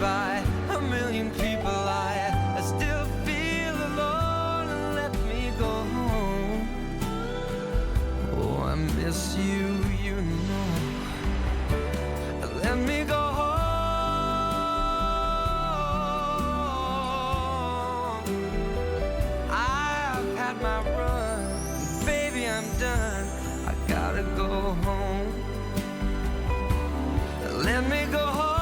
by a million people. I still feel alone. Let me go home. Oh, I miss you, you know. Let me go home. I've had my run, baby, I'm done. I gotta go home. Let me go home.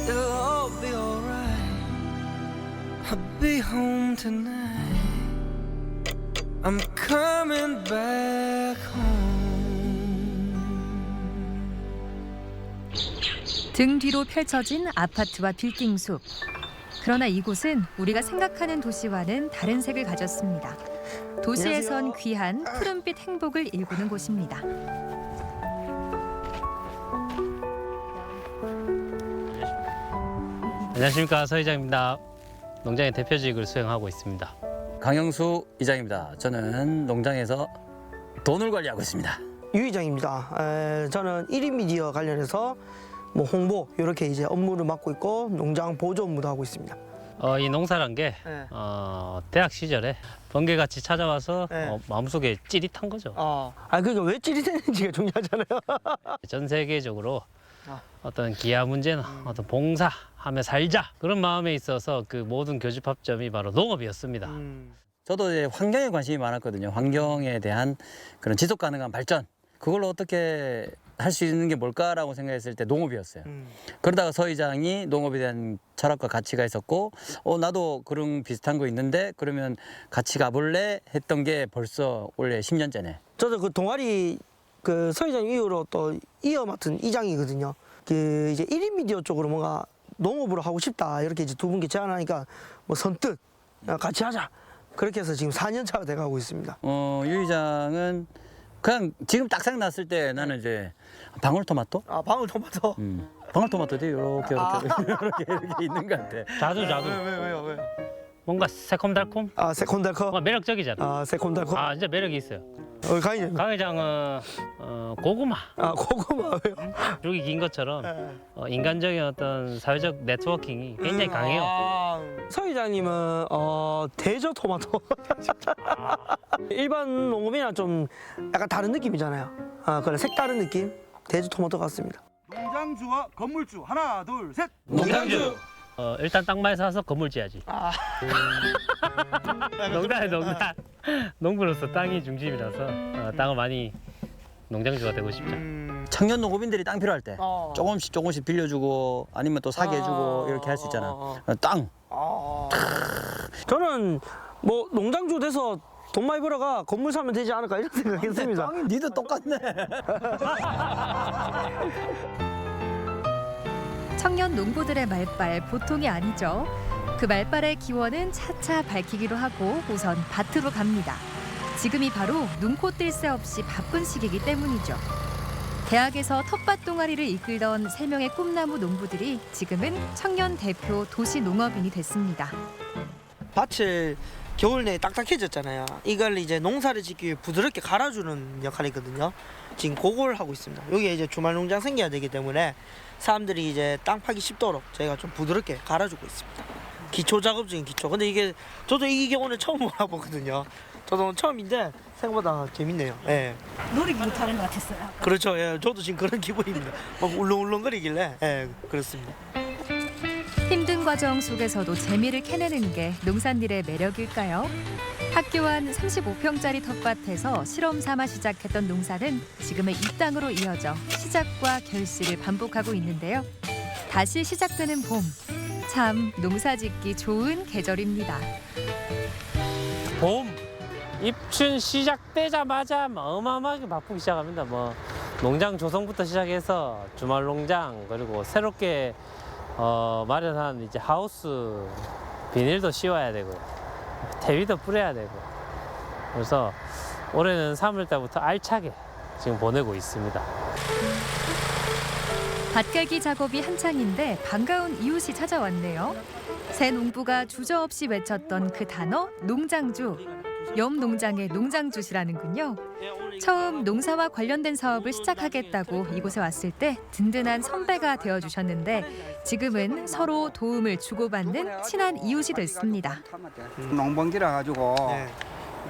It'll all be alright. I'll be home tonight. I'm coming back home. 등 뒤로 펼쳐진 아파트와 빌딩 숲. 그러나 이곳은 우리가 생각하는 도시와는 다른 색을 가졌습니다. 도시에선 귀한 푸른빛 행복을 일구는 곳입니다. 안녕하십니까, 서 이장입니다. 농장의 대표직을 수행하고 있습니다. 강영수 이장입니다. 저는 농장에서 돈을 관리하고 있습니다. 유 이장입니다. 저는 1인 미디어 관련해서 뭐 홍보 이렇게 이제 업무를 맡고 있고 농장 보조 업무도 하고 있습니다. 이 농사란 게 네. 대학 시절에 번개같이 찾아와서 네. 마음속에 찌릿한 거죠. 그러니까 왜 찌릿했는지가 중요하잖아요. 전 세계적으로 아. 어떤 기아 문제나 어떤 봉사하며 살자 그런 마음에 있어서 그 모든 교집합점이 바로 농업이었습니다. 저도 이제 환경에 관심이 많았거든요. 환경에 대한 그런 지속 가능한 발전. 그걸로 어떻게 할 수 있는 게 뭘까라고 생각했을 때 농업이었어요. 그러다가 서 이장이 농업에 대한 철학과 가치가 있었고 나도 그런 비슷한 거 있는데 그러면 같이 가볼래 했던 게 벌써 원래 10년째네. 저도 그 동아리 그 서 이장 이후로 또 이어 맡은 이장이거든요. 그 이제 1인 미디어 쪽으로 뭔가 농업으로 하고 싶다 이렇게 이제 두 분께 제안하니까 뭐 선뜻 같이 하자. 그렇게 해서 지금 4년 차가 돼가고 있습니다. 유 이장은 그냥 지금 딱 생각났을 때 나는 이제 방울토마토? 방울토마토. 방울토마토도 이렇게 이렇게 있는 것 같아. 자두. 왜요? 뭔가 새콤달콤? 새콤달콤. 뭔가 매력적이잖아. 새콤달콤. 진짜 매력이 있어요. 강의장. 강 회장은 고구마. 고구마 왜요? 줄기 긴 것처럼 인간적인 어떤 사회적 네트워킹이 굉장히 강해요. 서 이장님은 대저 토마토. 일반 농업이랑 좀 약간 다른 느낌이잖아요. 그래 색다른 느낌. 대저 토마토 같습니다. 농장주와 건물주 하나 둘 셋. 농장주. 일단 땅만 사서 건물 지어야지. 농장. 농부로서 땅이 중심이라서 땅을 많이 농장주가 되고 싶죠. 청년 농업인들이 땅 필요할 때 조금씩 빌려주고 아니면 또 사게 해주고 이렇게 할 수 있잖아. 땅. 저는 뭐 농장주 돼서 돈 많이 벌어가 건물 사면 되지 않을까 이런 생각했습니다. 땅이 니도 똑같네. 청년 농부들의 말발 보통이 아니죠. 그 말발의 기원은 차차 밝히기로 하고 우선 밭으로 갑니다. 지금이 바로 눈코 뜰 새 없이 바쁜 시기이기 때문이죠. 대학에서 텃밭 동아리를 이끌던 3명의 꿈나무 농부들이 지금은 청년 대표 도시 농업인이 됐습니다. 밭을 겨울 내에 딱딱해졌잖아요. 이걸 이제 농사를 짓기 위해 부드럽게 갈아주는 역할이거든요. 지금 그걸 하고 있습니다. 여기에 이제 주말 농장 생겨야 되기 때문에 사람들이 이제 땅 파기 쉽도록 저희가 좀 부드럽게 갈아주고 있습니다. 기초 작업 중인 기초. 근데 이게 저도 이게 오늘 처음 와보거든요. 저도 오늘 처음인데 생각보다 재밌네요. 예. 놀이기구 타는 것 같았어요. 그렇죠. 예. 저도 지금 그런 기분입니다. 막 울렁울렁거리길래 예, 그렇습니다. 힘든 과정 속에서도 재미를 캐내는 게 농산일의 매력일까요? 학교 안 35평짜리 텃밭에서 실험 삼아 시작했던 농사는 지금의 이 땅으로 이어져 시작과 결실을 반복하고 있는데요. 다시 시작되는 봄, 참 농사짓기 좋은 계절입니다. 봄 입춘 시작되자마자 어마어마하게 바쁘기 시작합니다. 농장 조성부터 시작해서 주말 농장 그리고 새롭게 마련한 이제 하우스 비닐도 씌워야 되고 대위도 뿌려야 되고 그래서 올해는 3월달부터 알차게 지금 보내고 있습니다. 밭갈기 작업이 한창인데 반가운 이웃이 찾아왔네요. 새 농부가 주저없이 외쳤던 그 단어 농장주. 옆 농장의 농장주시라는군요. 처음 농사와 관련된 사업을 시작하겠다고 이곳에 왔을 때 든든한 선배가 되어주셨는데 지금은 서로 도움을 주고받는 친한 이웃이 됐습니다. 농번기라 가지고 네.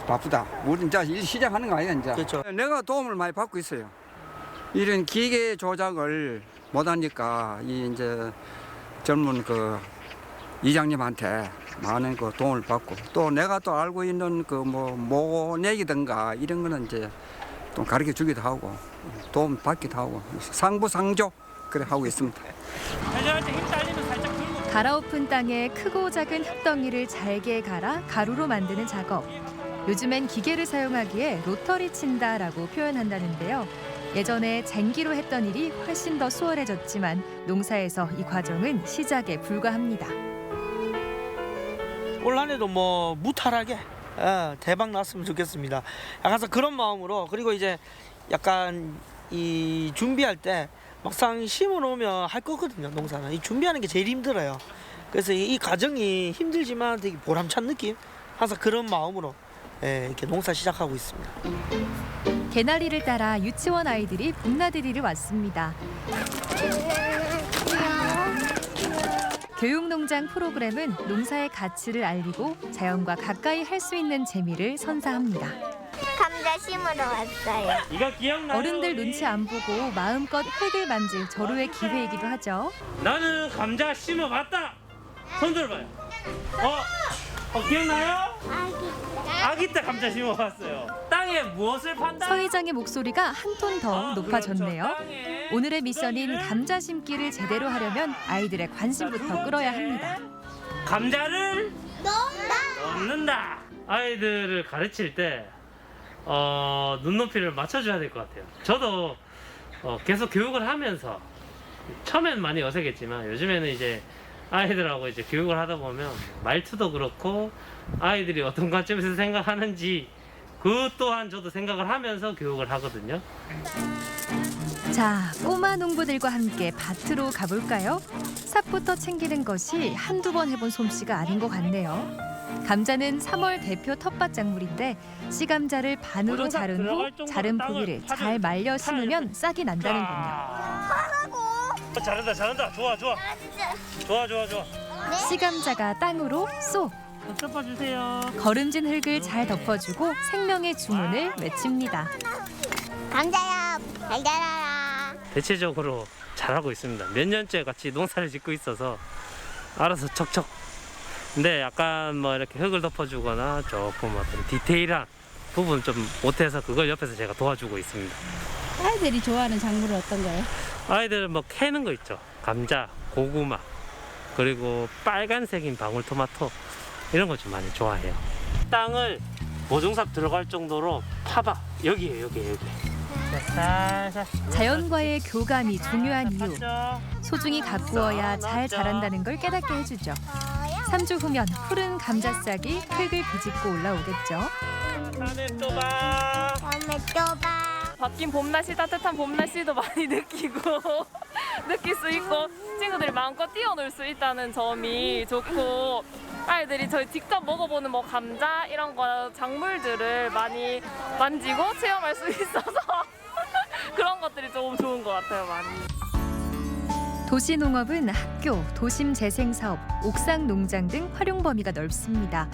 바쁘다. 우리 이제 일 시작하는 거 아니야 이제. 그렇죠. 내가 도움을 많이 받고 있어요. 이런 기계 조작을 못하니까 이 이제 젊은 그 이장님한테 많은 그 도움을 받고 또 내가 또 알고 있는 그 뭐 모내기든가 이런 거는 이제 또 가르쳐 주기도 하고 도움 받기도 하고 상부상조 그래 하고 있습니다. 갈아엎은 땅에 크고 작은 흙덩이를 잘게 갈아 가루로 만드는 작업. 요즘엔 기계를 사용하기에 로터리 친다라고 표현한다는데요. 예전에 쟁기로 했던 일이 훨씬 더 수월해졌지만 농사에서 이 과정은 시작에 불과합니다. 올 한해도 뭐 무탈하게 대박 났으면 좋겠습니다. 약간 그런 마음으로 그리고 이제 약간 이 준비할 때 막상 심어 놓으면 할 거거든요. 농사는 이 준비하는 게 제일 힘들어요. 그래서 이 과정이 힘들지만 되게 보람찬 느낌. 항상 그런 마음으로 이렇게 농사 시작하고 있습니다. 개나리를 따라 유치원 아이들이 봄나들이를 왔습니다. 교육농장 프로그램은 농사의 가치를 알리고 자연과 가까이 할 수 있는 재미를 선사합니다. 감자 심으러 왔어요. 이거 기억나요? 어른들 눈치 안 보고 마음껏 흙을 만질 절호의 기회이기도 하죠. 나는 감자 심어봤다. 손 들어봐요. 기억나요? 아기 때 감자 심어봤어요. 땅에 무엇을 판다? 서 회장의 목소리가 한 톤 더 높아졌네요. 그렇죠. 땅에 오늘의 미션인 감자 심기를 제대로 하려면 아이들의 관심부터 끌어야 합니다. 감자를 넣는다. 아이들을 가르칠 때 눈높이를 맞춰줘야 될 것 같아요. 저도 계속 교육을 하면서 처음엔 많이 어색했지만 요즘에는 이제 아이들하고 이제 교육을 하다 보면 말투도 그렇고 아이들이 어떤 관점에서 생각하는지 그 또한 저도 생각을 하면서 교육을 하거든요. 자, 꼬마 농부들과 함께 밭으로 가볼까요? 삽부터 챙기는 것이 한두 번 해본 솜씨가 아닌 것 같네요. 감자는 3월 대표 텃밭 작물인데 씨감자를 반으로 자른 후 자른 부위를 잘 말려 심으면 싹이 난다는군요. 잘한다. 좋아. 씨감자가 땅으로 쏙! 덮어주세요. 거름진 흙을 잘 덮어주고 생명의 주문을 외칩니다. 감자야, 잘 자라라. 대체적으로 잘하고 있습니다. 몇 년째 같이 농사를 짓고 있어서 알아서 척척. 근데 약간 뭐 이렇게 흙을 덮어주거나 조금 어떤 디테일한 부분 좀 못해서 그걸 옆에서 제가 도와주고 있습니다. 아이들이 좋아하는 작물은 어떤 거예요? 아이들은 뭐 캐는 거 있죠. 감자, 고구마, 그리고 빨간색인 방울토마토 이런 거 좀 많이 좋아해요. 땅을 모종삽 들어갈 정도로 파봐. 여기에요. 살살. 자연과의 교감이 중요한 이유. 소중히 가꾸어야 잘 자란다는 걸 깨닫게 해주죠. 3주 후면 푸른 감자싹이 흙을 비집고 올라오겠죠. 다음에 또 봐. 다음에 또 봐. 바뀐 봄날씨, 따뜻한 봄날씨도 많이 느끼고 느낄 수 있고 친구들이 마음껏 뛰어놀 수 있다는 점이 좋고 아이들이 저희 직접 먹어보는 뭐 감자 이런 거 작물들을 많이 만지고 체험할 수 있어서 그런 것들이 좀 좋은 것 같아요, 많이. 도시농업은 학교, 도심 재생사업, 옥상 농장 등 활용 범위가 넓습니다.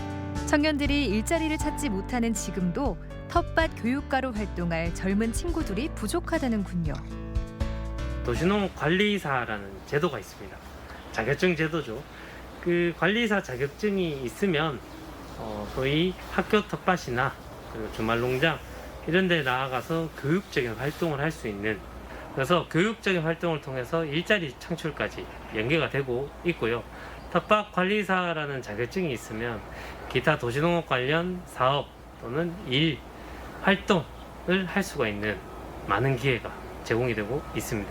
청년들이 일자리를 찾지 못하는 지금도 텃밭 교육가로 활동할 젊은 친구들이 부족하다는군요. 도시농업 관리사라는 제도가 있습니다. 자격증 제도죠. 그 관리사 자격증이 있으면 소위 학교 텃밭이나 그리고 주말농장 이런 데 나아가서 교육적인 활동을 할 수 있는, 그래서 교육적인 활동을 통해서 일자리 창출까지 연계가 되고 있고요. 텃밭 관리사라는 자격증이 있으면 기타 도시농업 관련 사업 또는 일, 활동을 할 수가 있는 많은 기회가 제공이 되고 있습니다.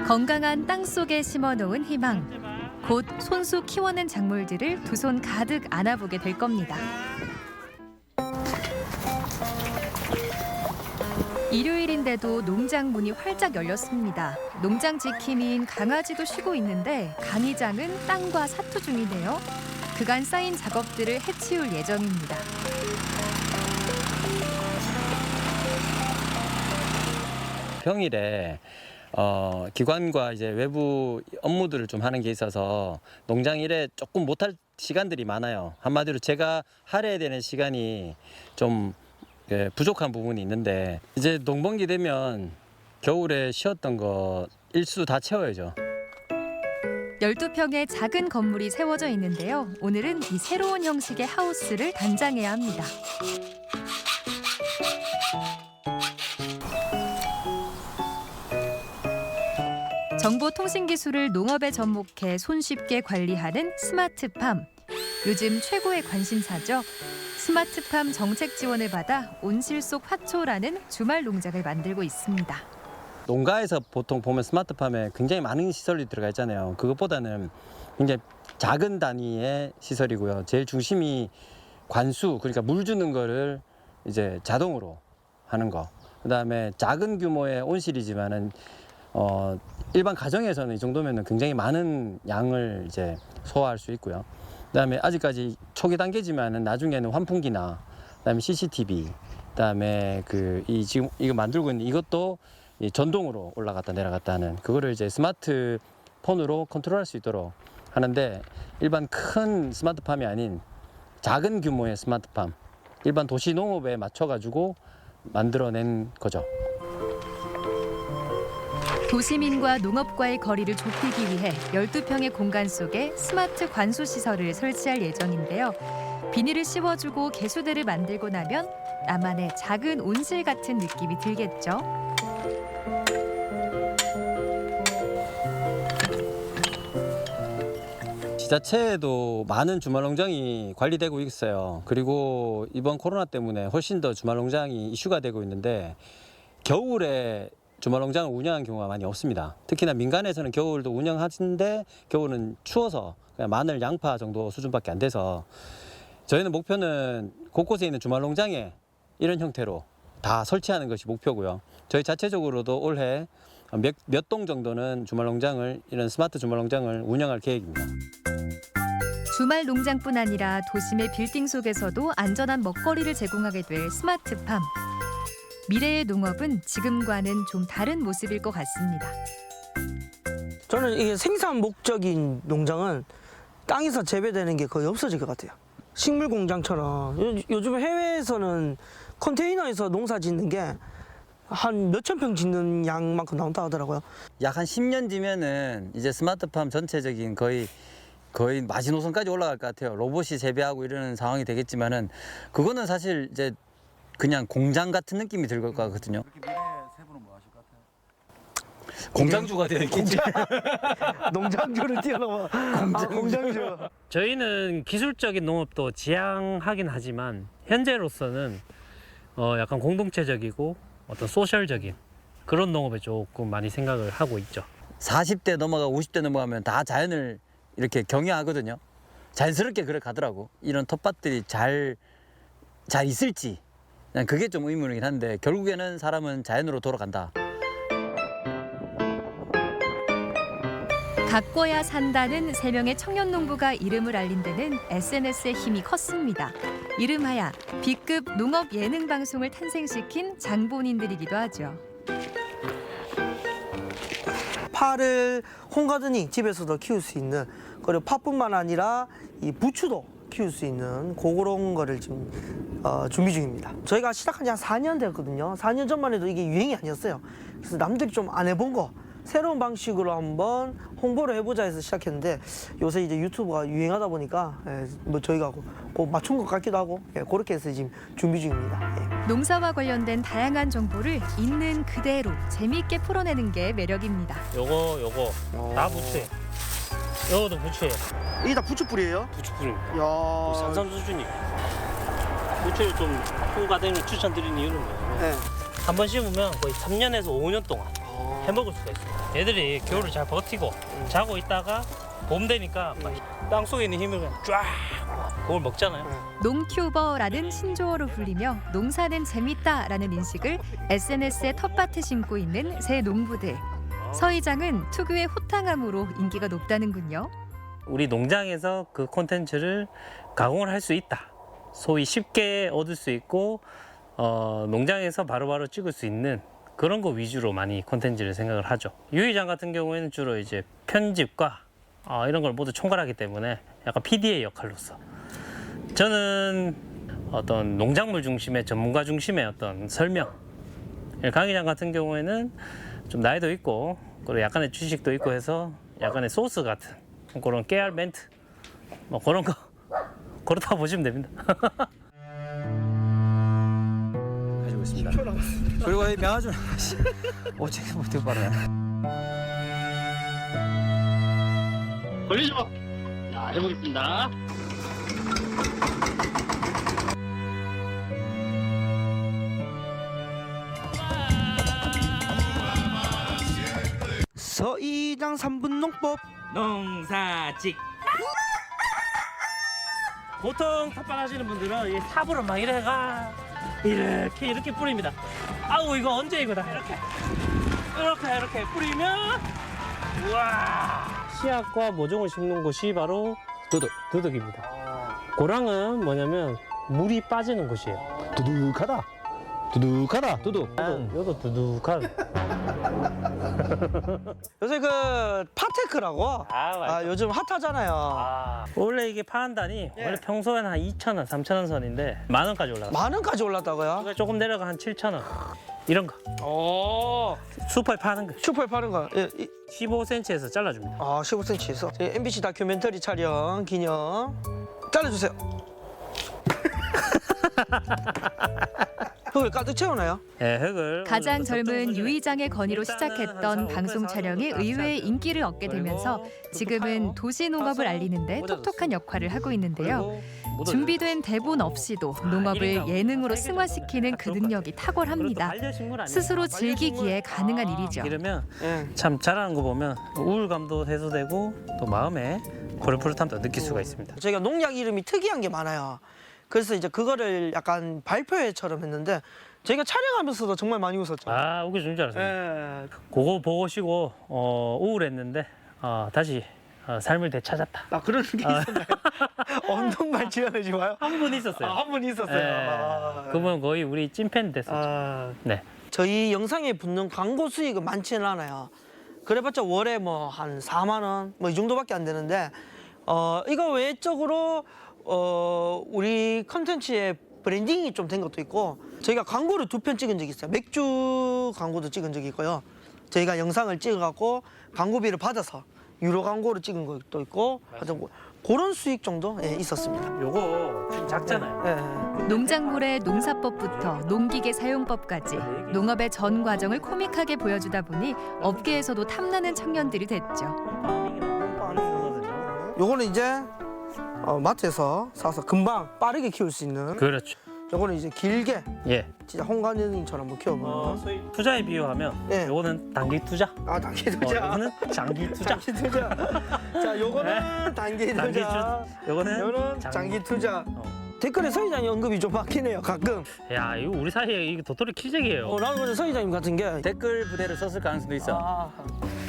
건강한 땅 속에 심어놓은 희망. 곧 손수 키워낸 작물들을 두 손 가득 안아보게 될 겁니다. 일요일인데도 농장 문이 활짝 열렸습니다. 농장 지킴이인 강아지도 쉬고 있는데 강의장은 땅과 사투 중이네요. 그간 쌓인 작업들을 해치울 예정입니다. 평일에 기관과 이제 외부 업무들을 좀 하는 게 있어서 농장 일에 조금 못할 시간들이 많아요. 한마디로 제가 할애해야 되는 시간이 좀 부족한 부분이 있는데 이제 농번기 되면 겨울에 쉬었던 거 일수 다 채워야죠. 12평의 작은 건물이 세워져 있는데요. 오늘은 이 새로운 형식의 하우스를 단장해야 합니다. 정보통신기술을 농업에 접목해 손쉽게 관리하는 스마트팜. 요즘 최고의 관심사죠. 스마트팜 정책 지원을 받아 온실 속 화초라는 주말 농장을 만들고 있습니다. 농가에서 보통 보면 스마트팜에 굉장히 많은 시설이 들어가 있잖아요. 그것보다는 굉장히 작은 단위의 시설이고요. 제일 중심이 관수, 그러니까 물 주는 거를 이제 자동으로 하는 거. 그다음에 작은 규모의 온실이지만은 일반 가정에서는 이 정도면은 굉장히 많은 양을 이제 소화할 수 있고요. 그다음에 아직까지 초기 단계지만은 나중에는 환풍기나 그다음에 CCTV, 그다음에 지금 이거 만들고 있는 이것도 이 전동으로 올라갔다 내려갔다 하는 그거를 이제 스마트폰으로 컨트롤할 수 있도록 하는데 일반 큰 스마트팜이 아닌 작은 규모의 스마트팜, 일반 도시 농업에 맞춰가지고 만들어낸 거죠. 도시민과 농업과의 거리를 좁히기 위해 12평의 공간 속에 스마트 관수 시설을 설치할 예정인데요. 비닐을 씌워주고 개수대를 만들고 나면 나만의 작은 온실 같은 느낌이 들겠죠. 지자체에도 많은 주말농장이 관리되고 있어요. 그리고 이번 코로나 때문에 훨씬 더 주말농장이 이슈가 되고 있는데 겨울에 주말농장을 운영한 경우가 많이 없습니다. 특히나 민간에서는 겨울도 운영하는데 겨울은 추워서 그냥 마늘, 양파 정도 수준밖에 안 돼서 저희는 목표는 곳곳에 있는 주말농장에 이런 형태로 다 설치하는 것이 목표고요. 저희 자체적으로도 올해 몇 동 정도는 이런 스마트 주말농장을 운영할 계획입니다. 주말 농장뿐 아니라 도심의 빌딩 속에서도 안전한 먹거리를 제공하게 될 스마트팜. 미래의 농업은 지금과는 좀 다른 모습일 것 같습니다. 저는 이게 생산 목적인 농장은 땅에서 재배되는 게 거의 없어질 것 같아요. 식물 공장처럼 요즘 해외에서는 컨테이너에서 농사 짓는 게 한 몇천 평 짓는 양만큼 나온다 하더라고요. 약 한 10년 뒤면은 이제 스마트팜 전체적인 거의 마지노선까지 올라갈 것 같아요. 로봇이 재배하고 이러는 상황이 되겠지만은 그거는 사실 이제 그냥 공장 같은 느낌이 들 것 같거든요. 미래 세부는 뭐 하실 것 같아요? 공장주가 되겠지. 농장주를 뛰어넘어. 공장주. 저희는 기술적인 농업도 지향하긴 하지만 현재로서는 약간 공동체적이고 어떤 소셜적인 그런 농업에 조금 많이 생각을 하고 있죠. 40대 넘어가고 50대 넘어가면 다 자연을 이렇게 경외하거든요. 자연스럽게 그래 가더라고. 이런 텃밭들이 잘 있을지 그냥 그게 좀 의문이긴 한데 결국에는 사람은 자연으로 돌아간다. 가꿔야 산다는 3명의 청년 농부가 이름을 알린 데는 SNS의 힘이 컸습니다. 이름하야 B급 농업 예능 방송을 탄생시킨 장본인들이기도 하죠. 파를 홈가드닝 집에서도 키울 수 있는, 그리고 파뿐만 아니라 이 부추도 키울 수 있는 그런 거를 지금 준비 중입니다. 저희가 시작한 지 한 4년 됐거든요. 4년 전만 해도 이게 유행이 아니었어요. 그래서 남들이 좀 안 해본 거 새로운 방식으로 한번 홍보를 해보자 해서 시작했는데 요새 이제 유튜브가 유행하다 보니까 뭐 저희가 꼭 맞춘 것 같기도 하고 그렇게 해서 지금 준비 중입니다. 농사와 관련된 다양한 정보를 있는 그대로 재미있게 풀어내는 게 매력입니다. 요거 다 부추예요. 요거도 부추예요. 이게 다 부추뿌리예요? 부추뿌리입니다. 야. 산삼 수준이. 부추를 좀 홍가등을 추천드리는 이유는 뭐냐면 네. 한 번 심으면 거의 3년에서 5년 동안 해먹을 수가 있어요. 애들이 겨울을 잘 버티고 자고 있다가 봄 되니까 땅 속에 있는 힘을 그냥 쫙 그걸 먹잖아요. 농튜버라는 신조어로 불리며 농사는 재밌다라는 인식을 SNS에 텃밭에 심고 있는 새 농부들. 서 이장은 특유의 호탕함으로 인기가 높다는군요. 우리 농장에서 그 콘텐츠를 가공을 할 수 있다. 소위 쉽게 얻을 수 있고 농장에서 바로바로 찍을 수 있는 그런 거 위주로 많이 콘텐츠를 생각을 하죠. 유이장 같은 경우에는 주로 이제 편집과 이런 걸 모두 총괄하기 때문에 약간 PD의 역할로서 저는 어떤 농작물 중심의 전문가 중심의 어떤 설명. 강 기장 같은 경우에는 좀 나이도 있고 그리고 약간의 지식도 있고 해서 약간의 소스 같은 그런 깨알 멘트 뭐 그런 거 그렇다고 보시면 됩니다. 가지고 있습니다. 그리고 이 명아주 오체가 못해 빠르네. 걸리죠? 자, 해보겠습니다. 서이장 3분 농법. 농사직. 보통 텃밭하시는 분들은 이 삽으로 막 이래가 이렇게 뿌립니다. 아우 이거 언제 이거다 이렇게 뿌리면 우와 씨앗과 모종을 심는 곳이 바로 두둑입니다. 고랑은 뭐냐면 물이 빠지는 곳이에요. 두둑하다. 두둑. 요도 두둑한. 요새 그 파테크라고 요즘 핫하잖아요. 원래 이게 파한단이 원래 평소에는 한 2,000원, 3,000원 선인데 10,000원까지 올라갔어요. 10,000원까지 올랐다고요? 이거 조금 내려가 한 7,000원. 이런 거. 오. 슈퍼에 파는 거. 슈퍼에 파는 거. 15cm에서 잘라줍니다. 15cm에서 MBC 다큐멘터리 촬영 기념 잘라주세요. 흙을 가득 채우나요? 네, 흙을 가장 젊은 유이장의 건의로 시작했던 방송 촬영이 의외의 인기를 얻게 되면서 지금은 도시 농업을 알리는데 톡톡한 역할을 하고 있는데요. 준비된 대본 없이도 농업을 예능으로 승화시키는 그 능력이 탁월합니다. 스스로 즐기기에 가능한 일이죠. 이러면 참 잘하는 거 보면 우울감도 해소되고 또 마음에 푸릇푸릇함도 느낄 수가 있습니다. 저희가 농약 이름이 특이한 게 많아요. 그래서 이제 그거를 약간 발표회처럼 했는데 저희가 촬영하면서도 정말 많이 웃었죠. 웃겨주는 줄 알았어요. 예. 그거 보고 쉬고 우울했는데 다시 삶을 되찾았다. 그런 게 있었나요? 언덕말 지어내지 마요. 한 분 있었어요. 한 분 있었어요. 그분 거의 우리 찐팬 됐었죠. 네. 저희 영상에 붙는 광고 수익은 많지는 않아요. 그래봤자 월에 뭐 한 4만 원 뭐 이 정도밖에 안 되는데 이거 외적으로 우리 컨텐츠의 브랜딩이 좀 된 것도 있고 저희가 광고를 2편 찍은 적이 있어요. 맥주 광고도 찍은 적이 있고요. 저희가 영상을 찍어갖고 광고비를 받아서 유료 광고를 찍은 것도 있고 하여튼 그런 수익 정도 있었습니다. 요거 좀 작잖아요. 농작물의 농사법부터 농기계 사용법까지 농업의 전 과정을 코믹하게 보여주다 보니 업계에서도 탐나는 청년들이 됐죠. 요거는 이제 마트에서 사서 금방 빠르게 키울 수 있는. 그렇죠. 요거는 이제 길게 예. 진짜 홍간연님처럼 한번 키워보면. 소위 투자에 비유하면 요거는 단기 투자. 단기 투자. 요거는 장기 투자. 장기 투자. 자, 요거는 단기 투자. 요거는 장기 투자. 댓글에 서 이장님 언급이 좀 많긴 해요, 가끔. 야, 이거 우리 사이에 이거 도토리 키재기예요. 나는 근데 서 이장님 같은 게 댓글 부대를 썼을 가능성도 있어.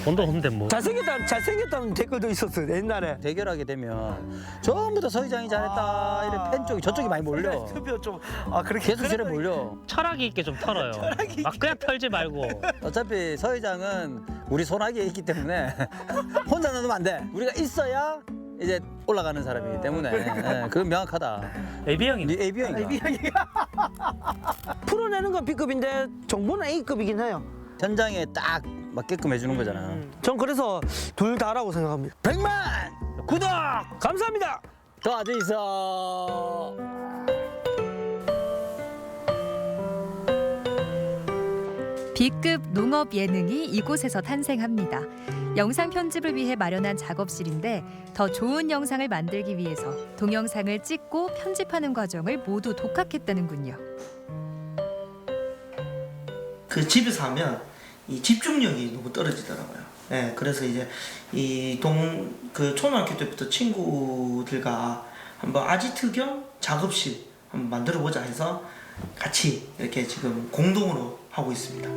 돈도 없는데 뭐. 잘생겼다는 댓글도 있었어, 옛날에. 대결하게 되면 전부 다 서이장이 잘했다. 이래 팬 쪽이 저쪽이 많이 몰려. 투표 좀 그렇게 계속 저래 몰려. 철학이 있게 좀 털어요. 막 그냥 털지 말고. 어차피 서이장은 우리 손아귀에 있기 때문에 혼자 넣으면 안 돼. 우리가 있어야 이제 올라가는 사람이기 때문에 그건 명확하다. AB형이. 네 AB형인가? 풀어내는 건 B급인데 정보는 A급이긴 해요. 현장에 딱 맞게끔 해주는 거잖아. 전 그래서 둘 다라고 생각합니다. 100만 구독 감사합니다. 도와주 있어. B급 농업 예능이 이곳에서 탄생합니다. 영상 편집을 위해 마련한 작업실인데 더 좋은 영상을 만들기 위해서 동영상을 찍고 편집하는 과정을 모두 독학했다는군요. 그 집에서 하면 이 집중력이 너무 떨어지더라고요. 그래서 이제 그 초등학교 때부터 친구들과 한번 아지트 겸 작업실 한번 만들어 보자 해서 같이 이렇게 지금 공동으로 하고 있습니다.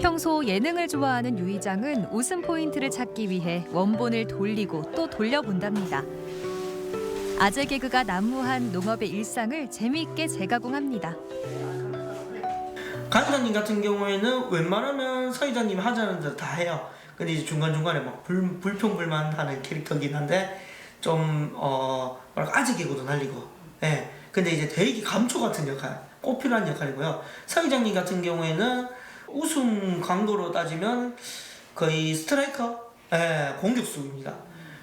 평소 예능을 좋아하는 유 이장은 웃음 포인트를 찾기 위해 원본을 돌리고 또 돌려본답니다. 아재 개그가 난무한 농업의 일상을 재미있게 재가공합니다. 간사님 같은 경우에는 웬만하면 서이장님이 하자는 대로 다 해요. 근데 이제 중간중간에 막 불평불만하는 캐릭터긴 한데 좀 뭐랄까 아재 개그도 날리고. 예. 근데 이제 되게 감초 같은 역할, 꼭 필요한 역할이고요. 서이장님 같은 경우에는 우승 강도로 따지면 거의 스트라이커, 공격수입니다.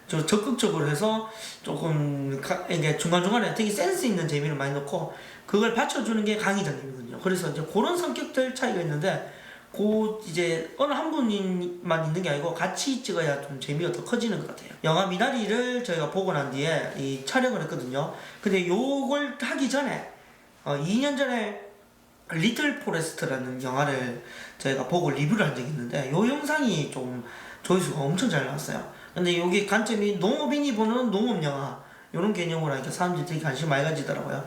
저 적극적으로 해서 조금 이게 중간중간에 되게 센스 있는 재미를 많이 넣고 그걸 받쳐주는 게 강의장님이거든요. 그래서 이제 그런 성격들 차이가 있는데 이제 어느 한 분만 있는 게 아니고 같이 찍어야 좀 재미가 더 커지는 것 같아요. 영화 미나리를 저희가 보고 난 뒤에 이 촬영을 했거든요. 근데 요걸 하기 전에 2년 전에 리틀 포레스트라는 영화를 저희가 보고 리뷰를 한 적이 있는데 요 영상이 좀 조회수가 엄청 잘 나왔어요. 근데 여기 관점이 농업인이 보는 농업 영화 이런 개념으로 하니까 사람들이 되게 관심 많이 가지더라고요.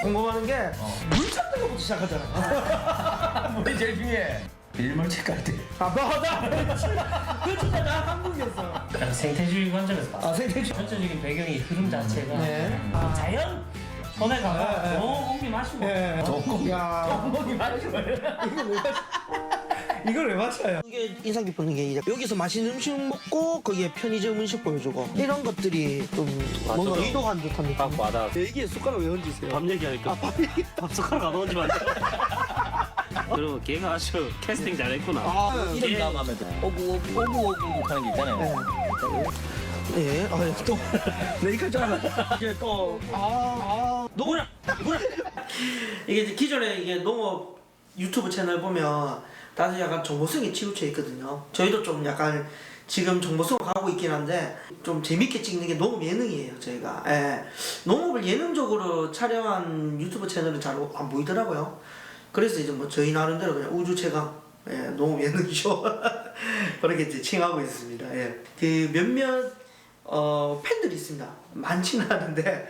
궁금한 게 물 찾는 것부터 시작하잖아. 물이 제일 중요해. 비닐물 칠할 때. 맞아. 그 진짜 나 한국이었어. 약간 생태주의 관점에서 봤어요. 생태주의. 전체적인 배경이 흐름 자체가 네. 자연 손에 가서 좋은 공기 마시고 조금. 야. 공기 마시고. 이걸 왜 마셔요? 이게 인상 깊은 게 이제 여기서 맛있는 음식 먹고 거기에 편의점 음식 보여주고 이런 것들이 좀 뭔가 의도한 듯한 느낌. 딱 와닿아. 이게 숟가락 왜 얹으세요? 밥 얘기하니까 밥 숟가락 안 얹으면 안 돼. 그리고 걔가 아주 캐스팅 잘했구나. 이름 나오면 하면 돼. 오구 하는 게 있잖아요. 네, 또 메이크업 잘하나? 이게 또 농구라. 이게 이제 기존에 이게 농업 유튜브 채널 보면 다들 약간 정보성에 치우쳐 있거든요. 저희도 좀 약간 지금 정보성을 가고 있긴 한데 좀 재밌게 찍는 게 농업 예능이에요. 저희가 농업을 예능적으로 촬영한 유튜브 채널은 잘 안 보이더라고요. 그래서 이제 뭐 저희 나름대로 그냥 우주 최강 농업 예능쇼 그렇게 이제 칭하고 있습니다. 그 몇몇 팬들이 있습니다. 많지는 않은데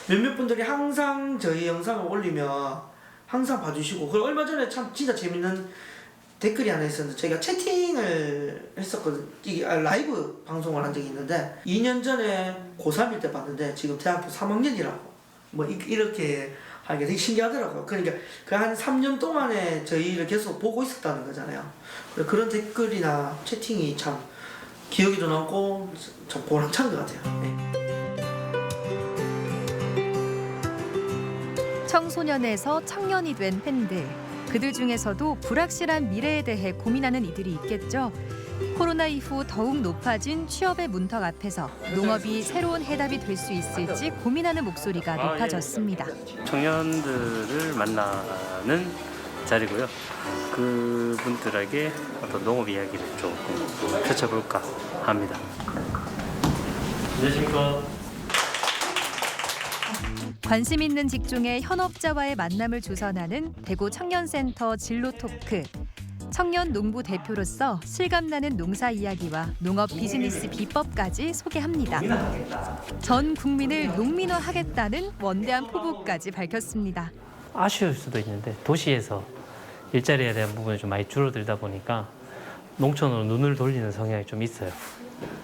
몇몇 분들이 항상 저희 영상을 올리면 항상 봐주시고 그리고 얼마 전에 참 진짜 재밌는 댓글이 하나 있었는데 저희가 채팅을 했었거든요. 라이브 방송을 한 적이 있는데 2년 전에 고3일 때 봤는데 지금 대학교 3학년이라고 뭐 이렇게 하는 게 되게 신기하더라고요. 그러니까 그 한 3년 동안에 저희를 계속 보고 있었다는 거잖아요. 그런 댓글이나 채팅이 참 기억에도 남고 참 보람찬 것 같아요. 청소년에서 청년이 된 팬들. 그들 중에서도 불확실한 미래에 대해 고민하는 이들이 있겠죠. 코로나 이후 더욱 높아진 취업의 문턱 앞에서 농업이 새로운 해답이 될 수 있을지 고민하는 목소리가 높아졌습니다. 청년들을 만나는 자리고요. 그분들에게 어떤 농업 이야기를 조금 펼쳐볼까 합니다. 안녕하십니까. 관심 있는 직종의 현업자와의 만남을 조선하는 대구 청년센터 진로 토크. 청년 농부 대표로서 실감나는 농사 이야기와 농업 비즈니스 비법까지 소개합니다. 전 국민을 농민화하겠다는 원대한 포부까지 밝혔습니다. 아쉬울 수도 있는데 도시에서 일자리에 대한 부분이 좀 많이 줄어들다 보니까 농촌으로 눈을 돌리는 성향이 좀 있어요.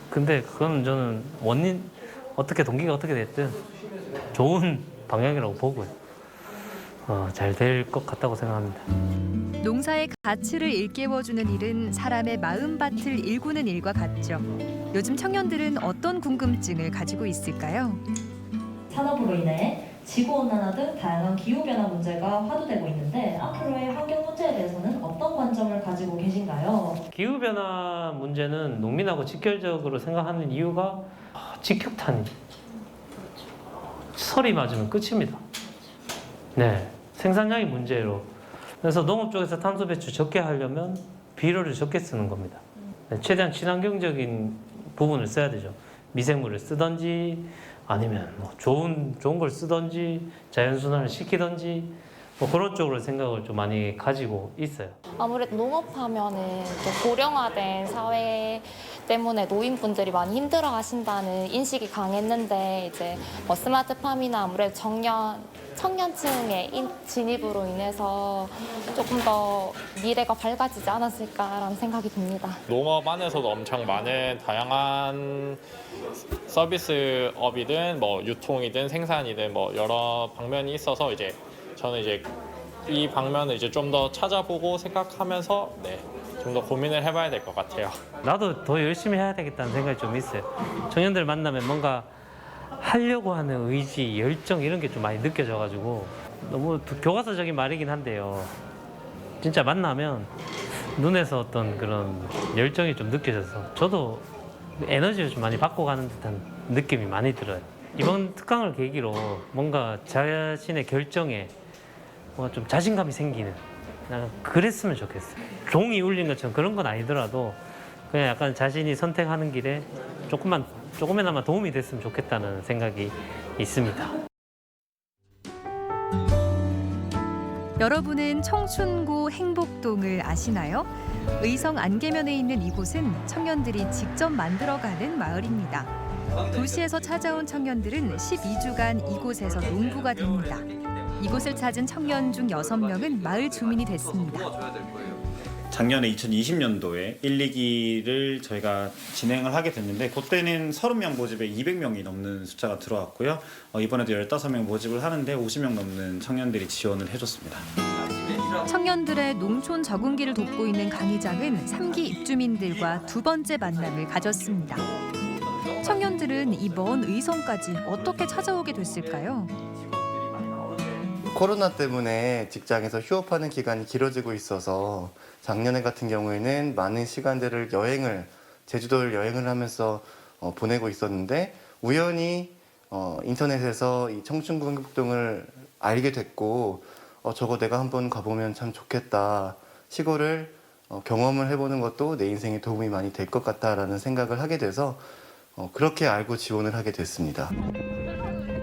근데 그건 저는 동기가 어떻게 됐든 좋은 방향이라고 보고요. 잘 될 것 같다고 생각합니다. 농사의 가치를 일깨워주는 일은 사람의 마음밭을 일구는 일과 같죠. 요즘 청년들은 어떤 궁금증을 가지고 있을까요? 산업으로 인해 지구온난화 등 다양한 기후변화 문제가 화두되고 있는데 앞으로의 환경 문제에 대해서는 어떤 관점을 가지고 계신가요? 기후변화 문제는 농민하고 직결적으로 생각하는 이유가 직격탄이 설이 맞으면 끝입니다. 네, 생산량이 문제로. 그래서 농업 쪽에서 탄소 배출 적게 하려면 비료를 적게 쓰는 겁니다. 네, 최대한 친환경적인 부분을 써야 되죠. 미생물을 쓰든지 아니면 뭐 좋은 걸 쓰든지 자연순환을 시키든지 뭐 그런 쪽으로 생각을 좀 많이 가지고 있어요. 아무래도 농업하면은 좀 고령화된 사회 때문에 노인분들이 많이 힘들어하신다는 인식이 강했는데 이제 뭐 스마트팜이나 아무래도 청년층의 진입으로 인해서 조금 더 미래가 밝아지지 않았을까라는 생각이 듭니다. 농업 안에서도 엄청 많은 다양한 서비스업이든 뭐 유통이든 생산이든 뭐 여러 방면이 있어서 이제 저는 이제 이 방면을 이제 좀 더 찾아보고 생각하면서 좀 더 고민을 해봐야 될 것 같아요. 나도 더 열심히 해야 되겠다는 생각이 좀 있어요. 청년들 만나면 뭔가 하려고 하는 의지, 열정 이런 게 좀 많이 느껴져가지고 너무 교과서적인 말이긴 한데요. 진짜 만나면 눈에서 어떤 그런 열정이 좀 느껴져서 저도 에너지를 좀 많이 받고 가는 듯한 느낌이 많이 들어요. 이번 특강을 계기로 뭔가 자신의 결정에 뭔가 좀 자신감이 생기는 그랬으면 좋겠어요. 종이 울린 것처럼 그런 건 아니더라도 그냥 약간 자신이 선택하는 길에 조금이나마 도움이 됐으면 좋겠다는 생각이 있습니다. 여러분은 청춘고 행복동을 아시나요? 의성 안개면에 있는 이곳은 청년들이 직접 만들어가는 마을입니다. 도시에서 찾아온 청년들은 12주간 이곳에서 농부가 됩니다. 이곳을 찾은 청년 중 6명은 마을 주민이 됐습니다. 작년에 2020년도에 1, 2기를 저희가 진행을 하게 됐는데 그때는 30명 모집에 200명이 넘는 숫자가 들어왔고요. 이번에도 15명 모집을 하는데 50명 넘는 청년들이 지원을 해줬습니다. 청년들의 농촌 적응기를 돕고 있는 강의장은 3기 입주민들과 두 번째 만남을 가졌습니다. 청년들은 이 먼 의성까지 어떻게 찾아오게 됐을까요? 코로나 때문에 직장에서 휴업하는 기간이 길어지고 있어서 작년에 같은 경우에는 많은 시간들을 제주도를 여행을 하면서 보내고 있었는데 우연히 인터넷에서 이 청춘고 행복동을 알게 됐고 저거 내가 한번 가보면 참 좋겠다. 시골을 경험을 해보는 것도 내 인생에 도움이 많이 될 것 같다라는 생각을 하게 돼서 그렇게 알고 지원을 하게 됐습니다.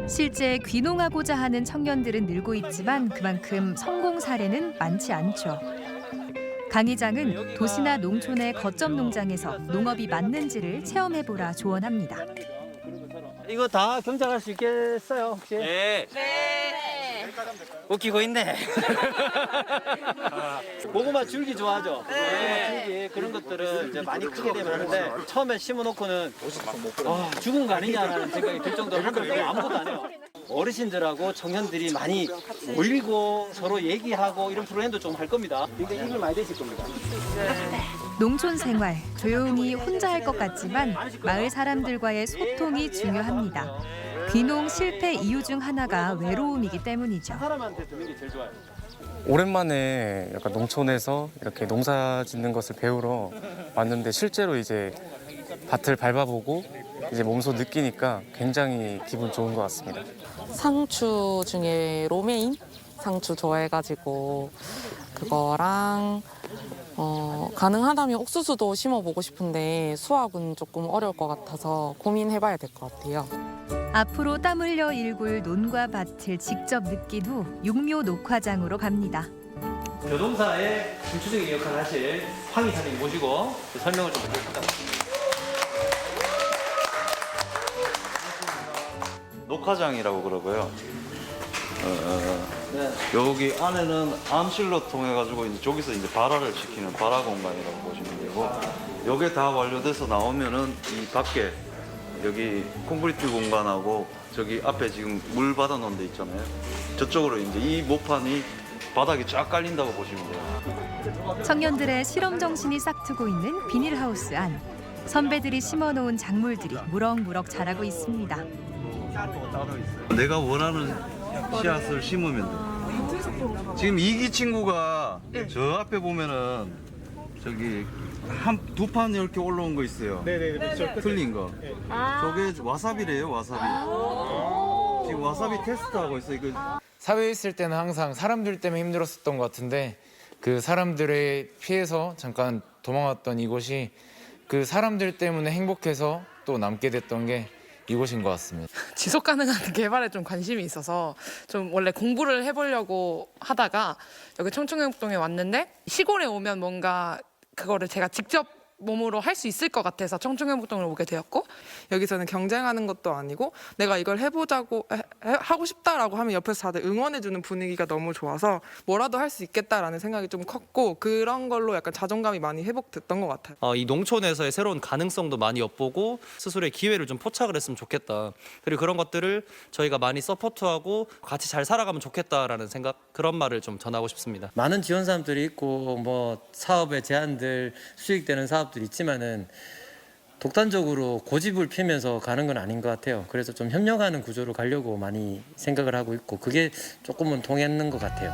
실제 귀농하고자 하는 청년들은 늘고 있지만 그만큼 성공 사례는 많지 않죠. 강의장은 도시나 농촌의 거점 농장에서 농업이 맞는지를 체험해보라 조언합니다. 이거 다 경작할 수 있겠어요 혹시? 네. 웃기고 있네. 고구마 줄기 좋아하죠? 고구마 줄기 그런 것들은 이제 많이 크게 되면 하는데 처음에 심어놓고는 죽은 거 아니냐라는 생각이 들 정도로 하는데 아무것도 안 해요. 어르신들하고 청년들이 많이 모이고 서로 얘기하고 이런 프로그램도 좀 할 겁니다. 굉장히 힘을 많이 되실 겁니다. 농촌 생활, 조용히 혼자 할 것 같지만 마을 사람들과의 소통이 중요합니다. 귀농 실패 이유 중 하나가 외로움이기 때문이죠. 사람한테 듣는 게 제일 좋아요. 오랜만에 약간 농촌에서 이렇게 농사 짓는 것을 배우러 왔는데 실제로 이제 밭을 밟아보고 이제 몸소 느끼니까 굉장히 기분 좋은 것 같습니다. 상추 중에 로메인 상추 좋아해가지고 그거랑 가능하다면 옥수수도 심어보고 싶은데 수확은 조금 어려울 것 같아서 고민해봐야 될 것 같아요. 앞으로 땀 흘려 일굴 논과 밭을 직접 느낀 후 육묘 녹화장으로 갑니다. 교동사의 중추적인 역할을 하실 황 이사님 모시고 설명을 좀 드리겠습니다. 녹화장이라고 그러고요. 여기 안에는 암실로 통해 가지고 이제 저기서 이제 발화를 시키는 발화 공간이라고 보시면 되고, 여기 다 완료돼서 나오면은 이 밖에 여기 콘크리트 공간하고 저기 앞에 지금 물 받아 놓은 데 있잖아요. 저쪽으로 이제 이 모판이 바닥에 쫙 깔린다고 보시면 돼요. 청년들의 실험 정신이 싹트고 있는 비닐하우스 안. 선배들이 심어놓은 작물들이 무럭무럭 자라고 있습니다. 내가 원하는 씨앗을 심으면 돼. 지금 이기 친구가 저 앞에 보면은 저기 두 판 이렇게 올라온 거 있어요. 네네. 틀린 거. 저게 와사비래요, 와사비. 지금 와사비 테스트하고 있어요. 사회에 있을 때는 항상 사람들 때문에 힘들었었던 것 같은데 그 사람들의 피해서 잠깐 도망왔던 이곳이 그 사람들 때문에 행복해서 또 남게 됐던 게 이곳인 것 같습니다. 지속 가능한 개발에 좀 관심이 있어서 좀 원래 공부를 해보려고 하다가 여기 청춘행복동에 왔는데 시골에 오면 뭔가 그거를 제가 직접 몸으로 할 수 있을 것 같아서 청중회복동을 오게 되었고, 여기서는 경쟁하는 것도 아니고 내가 이걸 해보자고 하고 싶다라고 하면 옆에서 다들 응원해주는 분위기가 너무 좋아서 뭐라도 할 수 있겠다라는 생각이 좀 컸고, 그런 걸로 약간 자존감이 많이 회복됐던 것 같아요. 이 농촌에서의 새로운 가능성도 많이 엿보고 스스로의 기회를 좀 포착을 했으면 좋겠다. 그리고 그런 것들을 저희가 많이 서포트하고 같이 잘 살아가면 좋겠다라는 생각, 그런 말을 좀 전하고 싶습니다. 많은 지원 사업들이 있고 뭐 사업의 제한들, 수익되는 사업들이 있지만은 독단적으로 고집을 피면서 가는 건 아닌 것 같아요. 그래서 좀 협력하는 구조로 가려고 많이 생각을 하고 있고, 그게 조금은 통했는 것 같아요.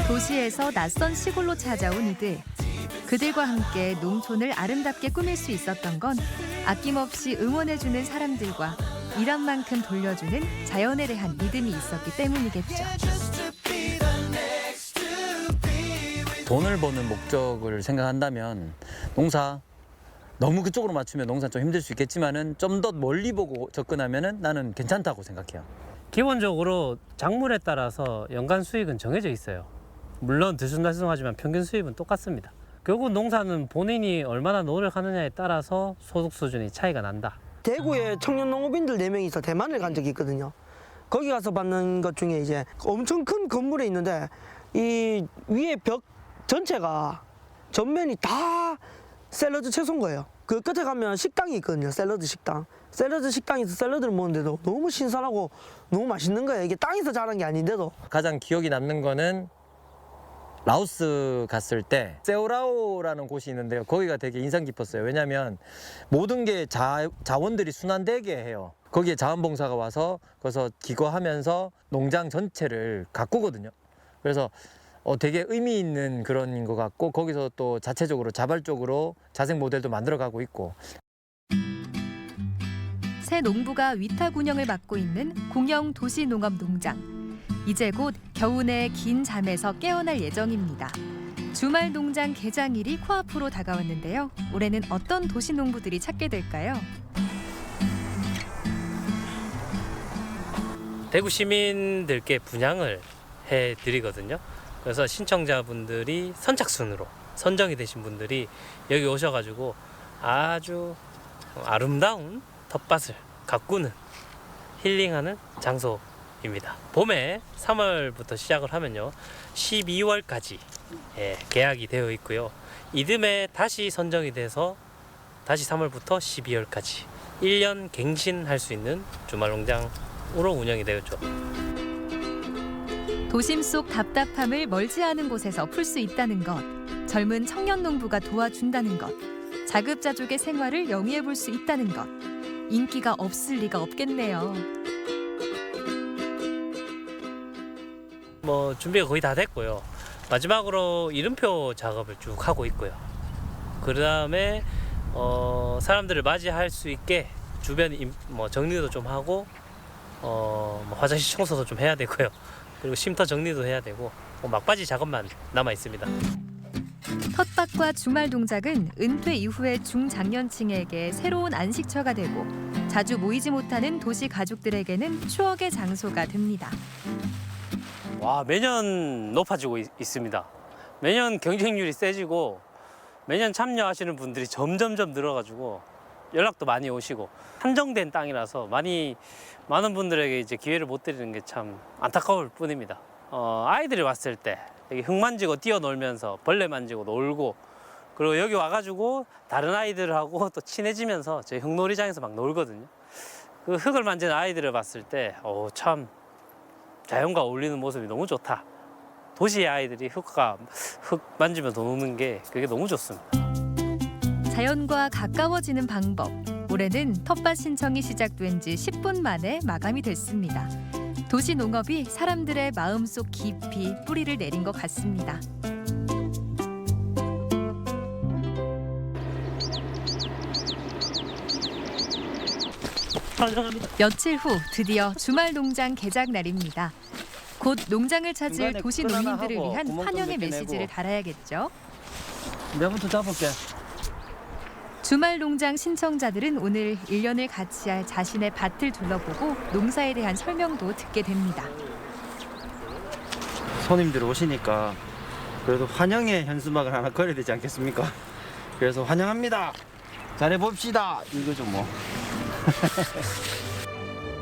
도시에서 낯선 시골로 찾아온 이들. 그들과 함께 농촌을 아름답게 꾸밀 수 있었던 건 아낌없이 응원해주는 사람들과 일한 만큼 돌려주는 자연에 대한 믿음이 있었기 때문이겠죠. 돈을 버는 목적을 생각한다면 농사, 너무 그쪽으로 맞추면 농사 좀 힘들 수 있겠지만은 좀 더 멀리 보고 접근하면은 나는 괜찮다고 생각해요. 기본적으로 작물에 따라서 연간 수익은 정해져 있어요. 물론 들쑥날쑥하지만 평균 수입은 똑같습니다. 결국 농사는 본인이 얼마나 노력하느냐에 따라서 소득 수준이 차이가 난다. 대구에 청년 농업인들 4명이서 대만을 간 적이 있거든요. 거기 가서 받는 것 중에 이제 엄청 큰 건물에 있는데 이 위에 벽 전체가 전면이 다 샐러드 채소인 거예요. 그 끝에 가면 식당이 있거든요. 샐러드 식당. 샐러드 식당에서 샐러드를 먹는데도 너무 신선하고 너무 맛있는 거예요. 이게 땅에서 자란 게 아닌데도. 가장 기억이 남는 거는 라오스 갔을 때 세오라오라는 곳이 있는데요. 거기가 되게 인상 깊었어요. 왜냐하면 모든 게 자원들이 순환되게 해요. 거기에 자원봉사가 와서 거기서 기거하면서 농장 전체를 가꾸거든요. 그래서 되게 의미 있는 그런 것 같고, 거기서 또 자체적으로 자발적으로 자생 모델도 만들어가고 있고. 새 농부가 위탁 운영을 맡고 있는 공영 도시농업농장. 이제 곧 겨우내 긴 잠에서 깨어날 예정입니다. 주말 농장 개장일이 코앞으로 다가왔는데요. 올해는 어떤 도시 농부들이 찾게 될까요? 대구 시민들께 분양을 해드리거든요. 그래서 신청자분들이 선착순으로 선정이 되신 분들이 여기 오셔가지고 아주 아름다운 텃밭을 가꾸는, 힐링하는 장소입니다. 봄에 3월부터 시작을 하면요 12월까지 계약이 되어 있고요. 이듬해 다시 선정이 돼서 다시 3월부터 12월까지 1년 갱신할 수 있는 주말농장으로 운영이 되었죠. 도심 속 답답함을 멀지 않은 곳에서 풀 수 있다는 것, 젊은 청년 농부가 도와준다는 것, 자급자족의 생활을 영위해 볼 수 있다는 것, 인기가 없을 리가 없겠네요. 준비가 거의 다 됐고요. 마지막으로 이름표 작업을 쭉 하고 있고요. 그 다음에 사람들을 맞이할 수 있게 주변 정리도 좀 하고 화장실 청소도 좀 해야 되고요. 그리고 쉼터 정리도 해야 되고 막바지 작업만 남아 있습니다. 텃밭과 주말 농장은 은퇴 이후의 중장년층에게 새로운 안식처가 되고 자주 모이지 못하는 도시 가족들에게는 추억의 장소가 됩니다. 매년 높아지고 있습니다. 매년 경쟁률이 세지고 매년 참여하시는 분들이 점점점 늘어가지고 연락도 많이 오시고, 한정된 땅이라서 많은 분들에게 이제 기회를 못 드리는 게 참 안타까울 뿐입니다. 아이들이 왔을 때 여기 흙 만지고 뛰어놀면서 벌레 만지고 놀고, 그리고 여기 와가지고 다른 아이들하고 또 친해지면서 저희 흙놀이장에서 막 놀거든요. 그 흙을 만지는 아이들을 봤을 때 참 자연과 어울리는 모습이 너무 좋다. 도시의 아이들이 흙 만지면서 노는 게 그게 너무 좋습니다. 자연과 가까워지는 방법. 올해는 텃밭 신청이 시작된 지 10분 만에 마감이 됐습니다. 도시 농업이 사람들의 마음속 깊이 뿌리를 내린 것 같습니다. 며칠 후 드디어 주말 농장 개장 날입니다. 곧 농장을 찾을 도시 농민들을 위한 환영의 메시지를 달아야겠죠. 내부터 잡을게. 주말 농장 신청자들은 오늘 1년을 같이 할 자신의 밭을 둘러보고 농사에 대한 설명도 듣게 됩니다. 손님들 오시니까 그래도 환영의 현수막을 하나 걸어야 되지 않겠습니까? 그래서 환영합니다. 잘해봅시다. 이거죠 뭐.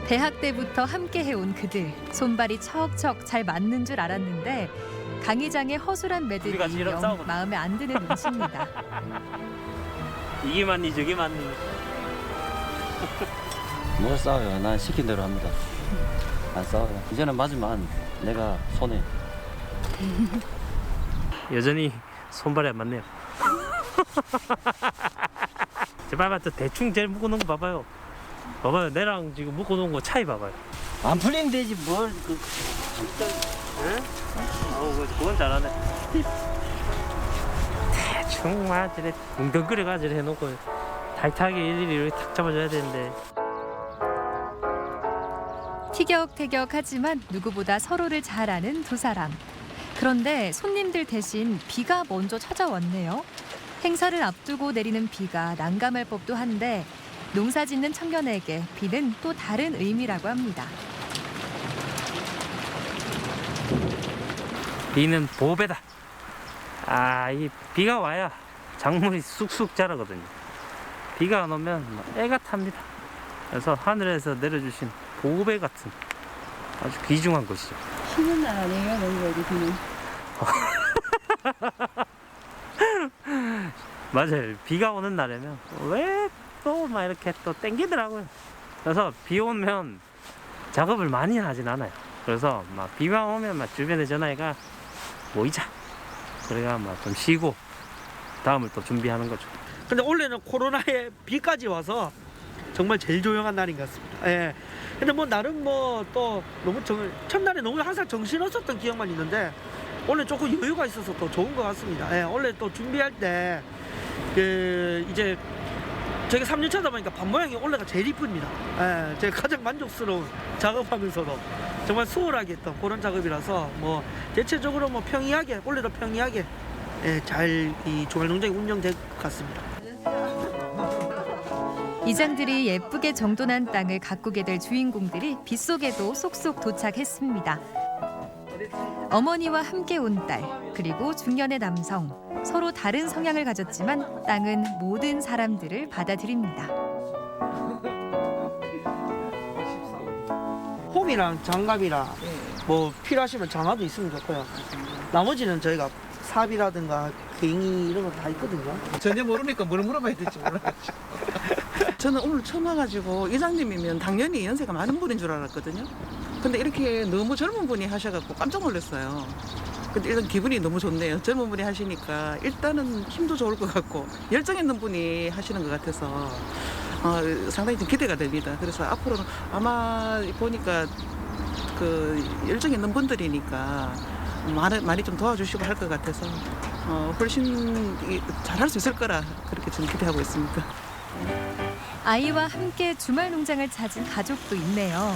대학 때부터 함께 해온 그들. 손발이 척척 잘 맞는 줄 알았는데 강 회장의 허술한 매듭이 영 마음에 안 드는 눈치입니다. 이게 맞니 저게 맞니? 뭘 싸워요? 난 시킨 대로 합니다. 안 싸워요. 이제는 맞으면 내가 손해. 여전히 손발이 안 맞네요. 제발 저 대충 제일 묶어놓은 거 봐봐요. 봐봐요. 내랑 지금 묶어놓은 거 차이 봐봐요. 안 풀리면 되지 뭘. 응? 그건 잘하네. 대충 맞으래 웅덩그려가지고 해놓고 타이트하게 일일이 이렇게 탁 잡아줘야 되는데. 티격태격하지만 누구보다 서로를 잘 아는 두 사람. 그런데 손님들 대신 비가 먼저 찾아왔네요. 행사를 앞두고 내리는 비가 난감할 법도 한데 농사 짓는 청년에게 비는 또 다른 의미라고 합니다. 비는 보배다. 이 비가 와야 작물이 쑥쑥 자라거든요. 비가 안 오면 애가 탑니다. 그래서 하늘에서 내려주신 보배 같은 아주 귀중한 것이죠. 쉬는 날 아니에요, 농구에도 비는? 맞아요. 비가 오는 날에는 왜 또 막 이렇게 또 땡기더라고요. 그래서 비 오면 작업을 많이 하진 않아요. 그래서 막 비가 오면 막 주변에 전화해가 모이자. 그래가 막 좀 쉬고 다음을 또 준비하는 거죠. 근데 올해는 코로나에 비까지 와서 정말 제일 조용한 날인 것 같습니다. 예. 근데 뭐 나름 뭐 또 너무 첫날에 너무 항상 정신없었던 기억만 있는데 오늘 조금 여유가 있어서 또 좋은 것 같습니다. 예. 원래 또 준비할 때 이제 제가 3년차다 보니까 밭 모양이 올해가 제일 이쁩니다. 예. 제가 가장 만족스러운 작업하면서도 정말 수월하게 했던 그런 작업이라서 뭐 대체적으로 뭐 평이하게 올해도 평이하게 잘 이 주말농장이 운영될 것 같습니다. 이장들이 예쁘게 정돈한 땅을 가꾸게 될 주인공들이 빗속에도 쏙쏙 도착했습니다. 어머니와 함께 온 딸, 그리고 중년의 남성. 서로 다른 성향을 가졌지만 땅은 모든 사람들을 받아들입니다. 홈이랑 장갑이랑 뭐 필요하시면 장화도 있으면 좋고요. 나머지는 저희가 삽이라든가 괭이 이런 거 다 있거든요. 전혀 모르니까 뭘 물어봐야 될지 몰라가지고. 저는 오늘 처음 와가지고 이장님이면 당연히 연세가 많은 분인 줄 알았거든요. 근데 이렇게 너무 젊은 분이 하셔갖고 깜짝 놀랐어요. 근데 일단 기분이 너무 좋네요. 젊은 분이 하시니까 일단은 힘도 좋을 것 같고 열정 있는 분이 하시는 것 같아서 상당히 좀 기대가 됩니다. 그래서 앞으로는 아마 보니까 그 열정 있는 분들이니까 많이 좀 도와주시고 할 것 같아서 훨씬 잘할 수 있을 거라 그렇게 저는 기대하고 있습니다. 아이와 함께 주말 농장을 찾은 가족도 있네요.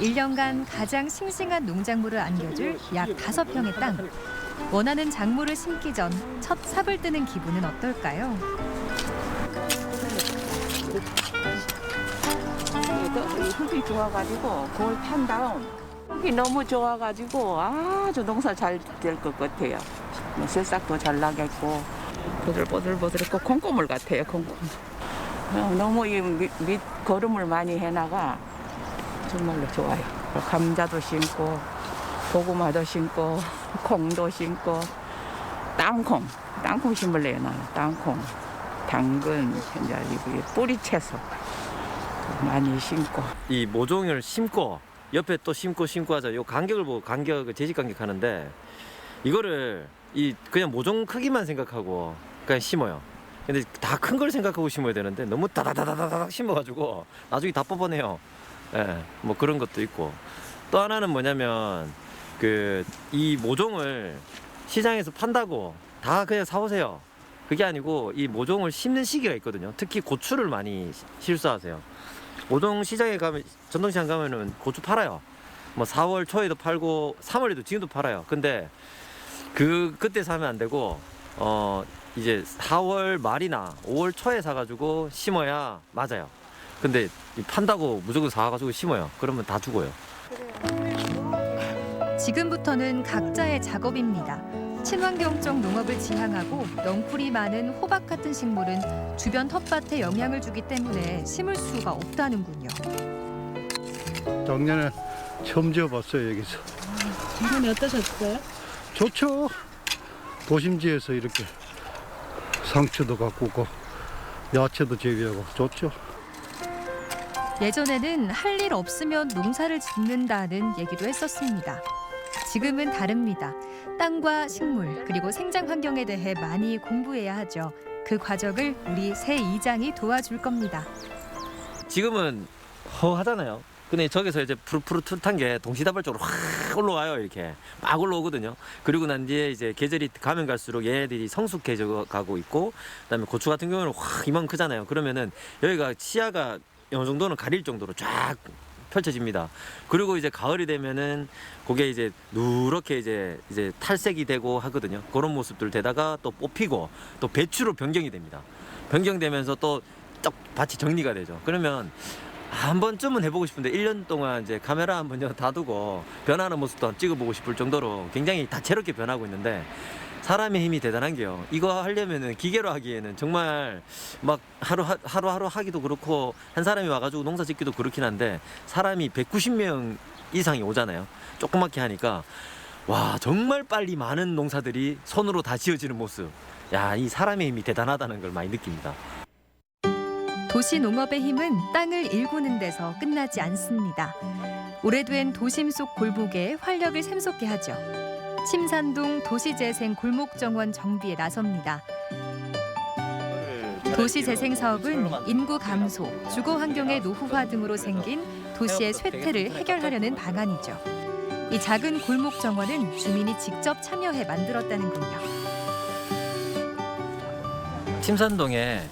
1년간 가장 싱싱한 농작물을 안겨줄 약 5평의 땅. 원하는 작물을 심기 전 첫 삽을 뜨는 기분은 어떨까요? 흙이 좋아가지고 그걸 판 다음 흙이 너무 좋아가지고 아주 농사 잘 될 것 같아요. 새싹도 잘 나겠고 보들보들보들했고 콩고물 같아요. 콩고물. 너무 이 밑 거름을 많이 해나가 정말로 좋아요. 감자도 심고 고구마도 심고 콩도 심고 땅콩 심을래요. 나는 땅콩, 당근, 이제 뿌리 채소 많이 심고. 이 모종을 심고 옆에 또 심고 하자. 요 간격을 보고 재직 간격 하는데 이거를 그냥 모종 크기만 생각하고 그냥 심어요. 근데 다 큰 걸 생각하고 심어야 되는데 너무 다다다다닥 심어가지고 나중에 다 뽑아내요. 뭐 그런 것도 있고 또 하나는 뭐냐면 이 모종을 시장에서 판다고 다 그냥 사오세요. 그게 아니고 이 모종을 심는 시기가 있거든요. 특히 고추를 많이 실수하세요. 모종 시장에 가면 전통시장 가면은 고추 팔아요. 뭐 4월 초에도 팔고 3월에도 지금도 팔아요. 근데 그때 사면 안 되고 이제 4월 말이나 5월 초에 사가지고 심어야 맞아요. 근데 판다고 무조건 사가지고 심어요. 그러면 다 죽어요. 지금부터는 각자의 작업입니다. 친환경적 농업을 지향하고 넝쿨이 많은 호박 같은 식물은 주변 텃밭에 영향을 주기 때문에 심을 수가 없다는군요. 작년에 처음 지어봤어요, 여기서. 작년에 어떠셨어요? 좋죠. 도심지에서 이렇게 상추도 가꾸고 야채도 재배하고 좋죠. 예전에는 할 일 없으면 농사를 짓는다는 얘기도 했었습니다. 지금은 다릅니다. 땅과 식물 그리고 생장 환경에 대해 많이 공부해야 하죠. 그 과정을 우리 새 이장이 도와줄 겁니다. 지금은 허하잖아요. 근데 저기서 이제 푸릇푸릇한 게 동시다발적으로 확 올라와요. 이렇게 막 올라오거든요. 그리고 난 뒤에 이제 계절이 가면 갈수록 얘네들이 성숙해져 가고 있고, 그다음에 고추 같은 경우는 확 이만 크잖아요. 그러면은 여기가 시야가 어느 정도는 가릴 정도로 쫙 펼쳐집니다. 그리고 이제 가을이 되면은 그게 이제 누렇게 이제 탈색이 되고 하거든요. 그런 모습들 되다가 또 뽑히고 또 배추로 변경이 됩니다. 변경되면서 또 딱 밭이 정리가 되죠. 그러면 한 번쯤은 해보고 싶은데 1년 동안 이제 카메라 한 번 닫두고 변하는 모습도 찍어보고 싶을 정도로 굉장히 다채롭게 변하고 있는데, 사람의 힘이 대단한 게요. 이거 하려면은 기계로 하기에는 정말 막 하루하루 하기도 그렇고, 한 사람이 와가지고 농사 짓기도 그렇긴 한데 사람이 190명 이상이 오잖아요. 조그맣게 하니까 와, 정말 빨리 많은 농사들이 손으로 다 지어지는 모습. 야, 이 사람의 힘이 대단하다는 걸 많이 느낍니다. 도시 농업의 힘은 땅을 일구는 데서 끝나지 않습니다. 오래된 도심 속 골목에 활력을 샘솟게 하죠. 침산동 도시재생 골목정원 정비에 나섭니다. 도시재생 사업은 인구 감소, 주거 환경의 노후화 등으로 생긴 도시의 쇠퇴를 해결하려는 방안이죠. 이 작은 골목정원은 주민이 직접 참여해 만들었다는군요. 침산동에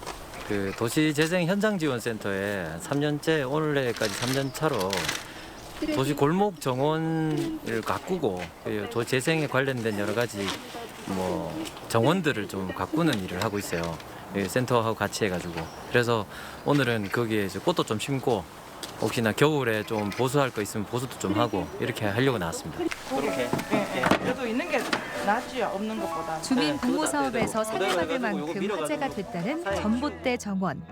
그 도시재생 현장지원센터에 3년째, 올해까지 3년 차로 도시 골목 정원을 가꾸고 도재생에 관련된 여러 가지 뭐 정원들을 좀 가꾸는 일을 하고 있어요. 센터하고 같이 해가지고. 그래서 오늘은 거기에 이제 꽃도 좀 심고, 혹시나 겨울에 좀 보수할 거 있으면 보수도 좀 하고 이렇게 하려고 나왔습니다. 그렇게. 그래도 있는 게 낫지, 없는 것보다. 주민 부모 사업에서 상을 받을 만큼 화제가 됐다는 전봇대 정원.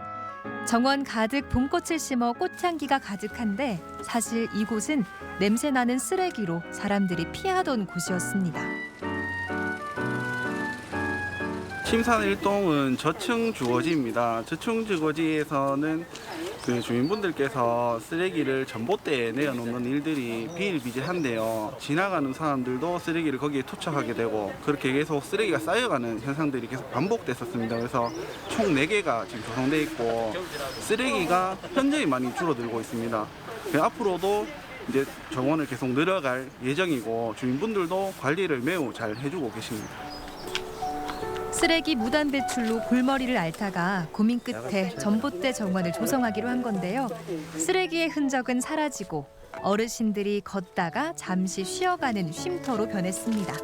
정원 가득 봄꽃을 심어 꽃향기가 가득한데, 사실 이곳은 냄새나는 쓰레기로 사람들이 피하던 곳이었습니다. 침산 1동은 저층 주거지입니다. 저층 주거지에서는 그 주민분들께서 쓰레기를 전봇대에 내어놓는 일들이 비일비재한데요. 지나가는 사람들도 쓰레기를 거기에 투척하게 되고, 그렇게 계속 쓰레기가 쌓여가는 현상들이 계속 반복됐었습니다. 그래서 총 4개가 지금 조성되어 있고, 쓰레기가 현저히 많이 줄어들고 있습니다. 앞으로도 이제 정원을 계속 늘어갈 예정이고, 주민분들도 관리를 매우 잘 해주고 계십니다. 쓰레기 무단 배출로 골머리를 앓다가 고민 끝에 전봇대 정원을 조성하기로 한 건데요. 쓰레기의 흔적은 사라지고 어르신들이 걷다가 잠시 쉬어가는 쉼터로 변했습니다.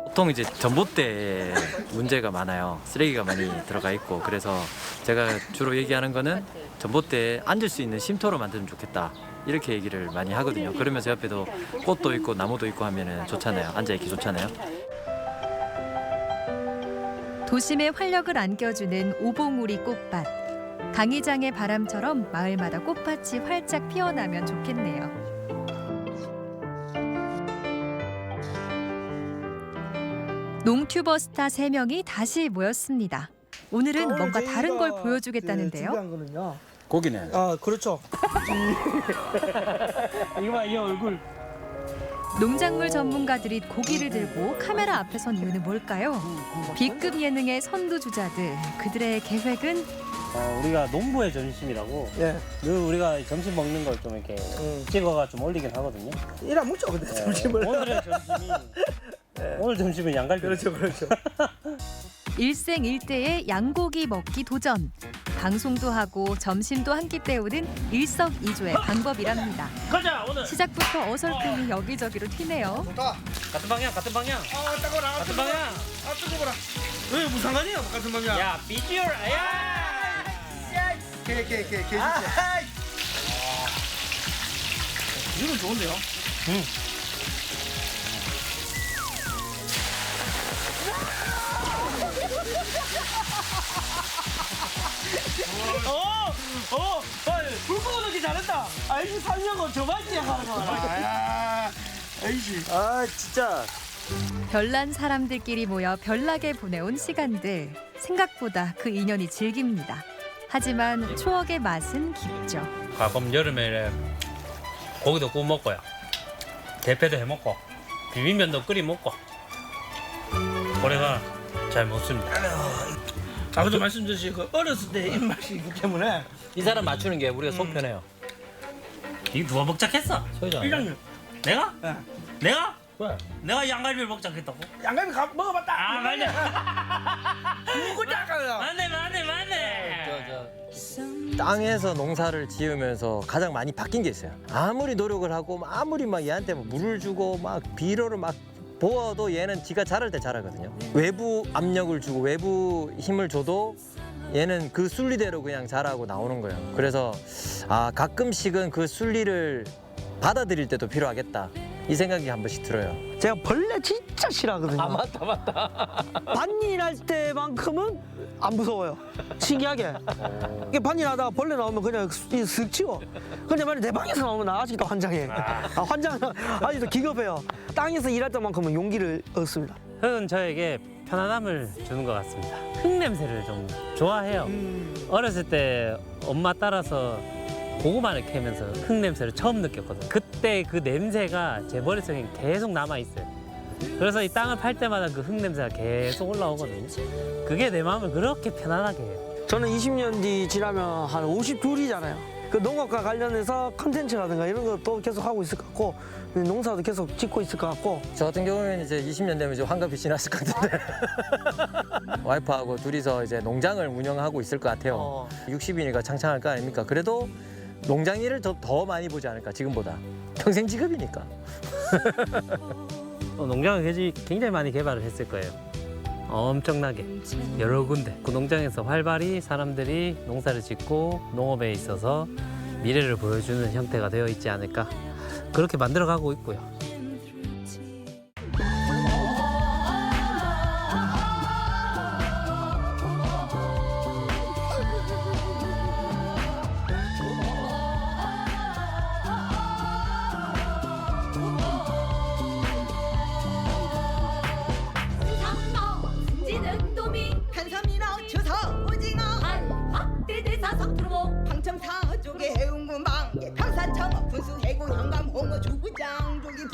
보통 이제 전봇대에 문제가 많아요. 쓰레기가 많이 들어가 있고, 그래서 제가 주로 얘기하는 거는 전봇대에 앉을 수 있는 쉼터로 만들면 좋겠다, 이렇게 얘기를 많이 하거든요. 그러면서 옆에도 꽃도 있고 나무도 있고 하면은 좋잖아요. 앉아있기 좋잖아요. 도심의 활력을 안겨주는 오봉우리 꽃밭. 강의장의 바람처럼 마을마다 꽃밭이 활짝 피어나면 좋겠네요. 농튜버 스타 3명이 다시 모였습니다. 오늘은 뭔가 다른 걸 보여주겠다는데요. 고기네. 아, 그렇죠. 이거 봐, 이 얼굴. 농작물 전문가들이 고기를 들고 카메라 앞에 선 이유는 뭘까요? B급 예능의 선두주자들, 그들의 계획은? 우리가 농부의 점심이라고. 예. 늘 우리가 점심 먹는 걸 좀 이렇게 찍어가 좀 올리긴 하거든요. 일 안 먹죠, 근데 점심을. 오늘의 점심이 오늘 점심은 양갈비. 그렇죠. 일생일대의 양고기 먹기 도전. 방송도 하고 점심도 한 끼 때우는 일석이조의 방법이랍니다. 가자, 오늘. 시작부터 어설픔이 여기저기로 튀네요. 같은 방향. 따거라. 같은 방향. 뜨거워라. 왜 무슨 상관이야, 같은 방향? 야, 비주얼. 야. 개. 이건 좋은데요? 불 끄기 잘했다. 아이씨, 살려고 저만 시작하는 거야. 아이씨. 아 진짜. 별난 사람들끼리 모여 별나게 보내온 시간들. 생각보다 그 인연이 질깁니다. 하지만 추억의 맛은 깊죠. 가끔 여름에 고기도 구워 먹고요. 대패도 해 먹고 비빔면도 끓여 먹고 올해가 잘 먹습니다. 아버지 말씀 주신 그 어렸을 때 입맛이 있기 때문에 이 사람 맞추는 게 우리가 속 편해요. 이거 누가 먹자했어? 소희장. 일장님. 내가? 네. 내가? 왜? 내가 양갈비를 먹자했다고? 양갈비 먹어봤다. 아 맞네. 누구 아까요? 맞네. 땅에서 농사를 지으면서 가장 많이 바뀐 게 있어요. 아무리 노력을 하고 아무리 막 얘한테 뭐 물을 주고 막 비료를 막 보아도 얘는 지가 자랄 때 자라거든요. 외부 압력을 주고 외부 힘을 줘도 얘는 그 순리대로 그냥 자라고 나오는 거예요. 그래서 가끔씩은 그 순리를 받아들일 때도 필요하겠다. 이 생각이 한 번씩 들어요. 제가 벌레 진짜 싫어하거든요. 아 맞다. 반일할 때만큼은 안 무서워요. 신기하게. 이게 반일하다가 벌레 나오면 그냥 슥 치워. 근데 만약 내 방에서 나오면 나 아직도 환장해. 아직도 기겁해요. 땅에서 일할 때만큼은 용기를 얻습니다. 흙은 저에게 편안함을 주는 것 같습니다. 흙 냄새를 좀 좋아해요. 어렸을 때 엄마 따라서 고구마를 캐면서 흙 냄새를 처음 느꼈거든요. 그때 그 냄새가 제 머릿속에 계속 남아있어요. 그래서 이 땅을 팔 때마다 그 흙 냄새가 계속 올라오거든요. 그게 내 마음을 그렇게 편안하게 해요. 저는 20년 뒤 지나면 한 52이잖아요. 그 농업과 관련해서 컨텐츠라든가 이런 것도 계속 하고 있을 것 같고 농사도 계속 짓고 있을 것 같고. 저 같은 경우에는 이제 20년 되면 이제 환갑이 지났을 것 같은데 와이프하고 둘이서 이제 농장을 운영하고 있을 것 같아요. 60이니까 창창할 거 아닙니까? 그래도 농장 일을 더 많이 보지 않을까, 지금보다. 평생 직업이니까. 농장을 굉장히 많이 개발을 했을 거예요. 엄청나게 여러 군데. 그 농장에서 활발히 사람들이 농사를 짓고 농업에 있어서 미래를 보여주는 형태가 되어 있지 않을까. 그렇게 만들어가고 있고요. 방청사 쪽에 해운군방 평산청 군수 해고 현감 홍어 주구장 쪽이